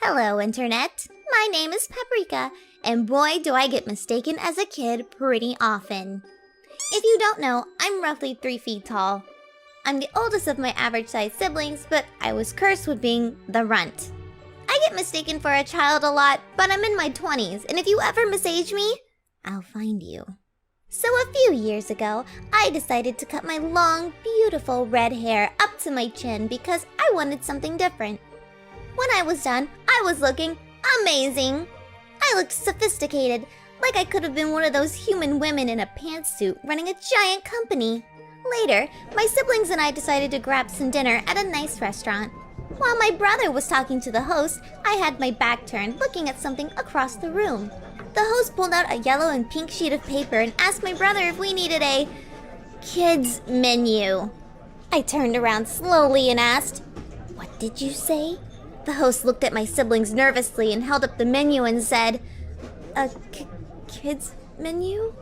Hello, Internet. My name is Paprika, and boy, do I get mistaken as a kid pretty often. If you don't know, I'm roughly 3 feet tall. I'm the oldest of my average-sized siblings, but I was cursed with being the runt. I get mistaken for a child a lot, but I'm in my 20s, and if you ever misage me, I'll find you. So a few years ago, I decided to cut my long, beautiful red hair up to my chin because I wanted something different. When I was done, I was looking amazing. I looked sophisticated, like I could have been one of those human women in a pantsuit running a giant company. Later, my siblings and I decided to grab some dinner at a nice restaurant. While my brother was talking to the host, I had my back turned looking at something across the room. The host pulled out a yellow and pink sheet of paper and asked my brother if we needed a kids menu. I turned around slowly and asked, "What did you say?" The host looked at my siblings nervously and held up the menu and said, "A kids menu?"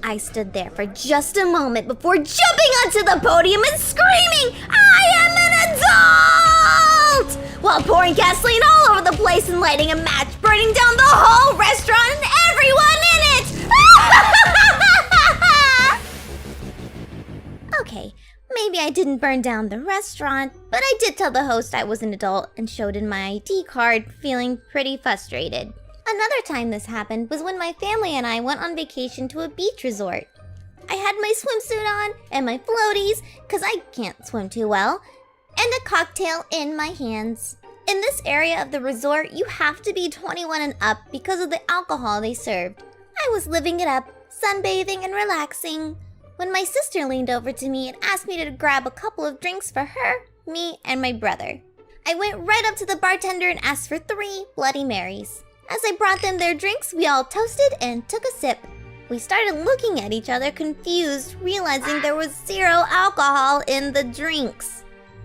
I stood there for just a moment before jumping onto the podium and screaming, "I am an adult!" while pouring gasoline all over the place and lighting a match, burning down the whole restaurant and everyone in it! Okay, maybe I didn't burn down the restaurant, but I did tell the host I was an adult and showed in my ID card, feeling pretty frustrated. Another time this happened was when my family and I went on vacation to a beach resort. I had my swimsuit on and my floaties, cause I can't swim too well, and a cocktail in my hands. In this area of the resort, you have to be 21 and up because of the alcohol they served. I was living it up, sunbathing and relaxing, when my sister leaned over to me and asked me to grab a couple of drinks for her, me, and my brother. I went right up to the bartender and asked for 3 Bloody Marys. As I brought them their drinks, we all toasted and took a sip. We started looking at each other confused, realizing there was 0 alcohol in the drinks.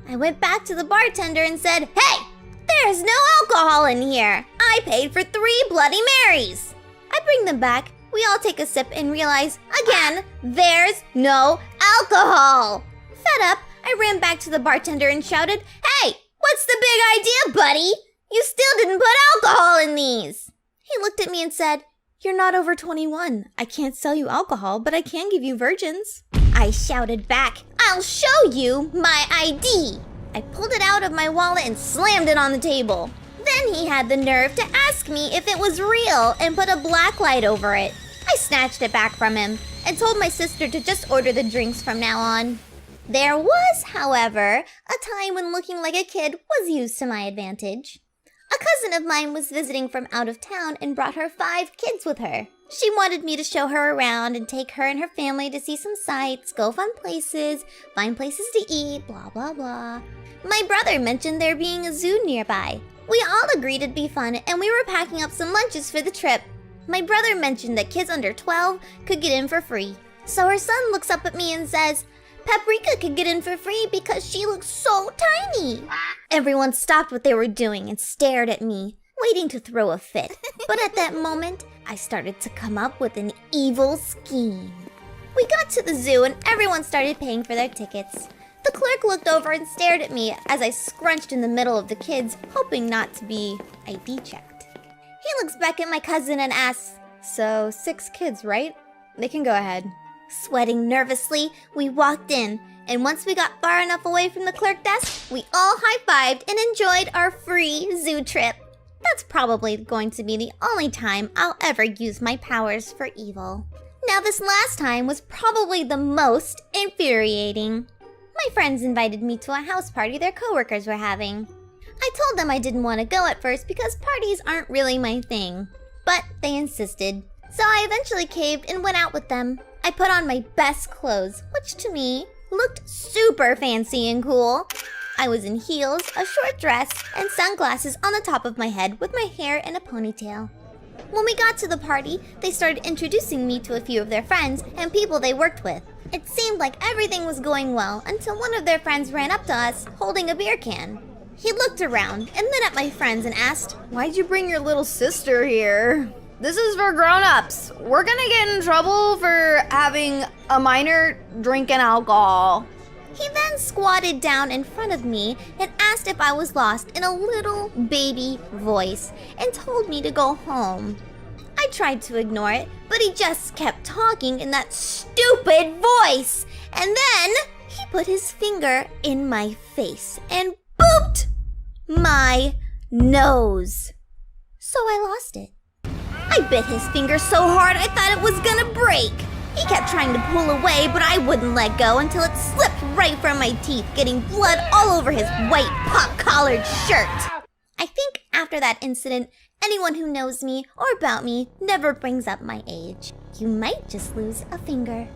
I went back to the bartender and said, "Hey, there's no alcohol in here. I paid for 3 Bloody Marys." I bring them back. We all take a sip and realize, again, there's no alcohol. Fed up, I ran back to the bartender and shouted, "Hey, what's the big idea, buddy? You still didn't put alcohol in these." He looked at me and said, "You're not over 21. I can't sell you alcohol, but I can give you virgins." I shouted back, "I'll show you my ID." I pulled it out of my wallet and slammed it on the table. Then he had the nerve to ask me if it was real and put a black light over it. I snatched it back from him and told my sister to just order the drinks from now on. There was, however, a time when looking like a kid was used to my advantage. A cousin of mine was visiting from out of town and brought her 5 kids with her. She wanted me to show her around and take her and her family to see some sights, go fun places, find places to eat, blah, blah, blah. My brother mentioned there being a zoo nearby. We all agreed it'd be fun, and we were packing up some lunches for the trip. My brother mentioned that kids under 12 could get in for free. So her son looks up at me and says, "Paprika could get in for free because she looks so tiny." Everyone stopped what they were doing and stared at me, waiting to throw a fit. But at that moment, I started to come up with an evil scheme. We got to the zoo and everyone started paying for their tickets. The clerk looked over and stared at me as I scrunched in the middle of the kids, hoping not to be ID checked. He looks back at my cousin and asks, "So 6 kids, right? They can go ahead." Sweating nervously, we walked in, and once we got far enough away from the clerk desk, we all high-fived and enjoyed our free zoo trip. That's probably going to be the only time I'll ever use my powers for evil. Now, this last time was probably the most infuriating. My friends invited me to a house party their coworkers were having. I told them I didn't want to go at first because parties aren't really my thing, but they insisted. So I eventually caved and went out with them. I put on my best clothes, which to me looked super fancy and cool. I was in heels, a short dress, and sunglasses on the top of my head with my hair in a ponytail. When we got to the party, they started introducing me to a few of their friends and people they worked with. It seemed like everything was going well until one of their friends ran up to us holding a beer can. He looked around and then at my friends and asked, "Why'd you bring your little sister here? This is for grown-ups. We're gonna get in trouble for having a minor drinking alcohol." He then squatted down in front of me and asked if I was lost in a little baby voice and told me to go home. I tried to ignore it, but he just kept talking in that stupid voice. And then he put his finger in my face and booped my nose. So I lost it. I bit his finger so hard I thought it was gonna break. He kept trying to pull away, but I wouldn't let go until it slipped right from my teeth, getting blood all over his white pop-collared shirt. I think after that incident, anyone who knows me or about me never brings up my age. You might just lose a finger.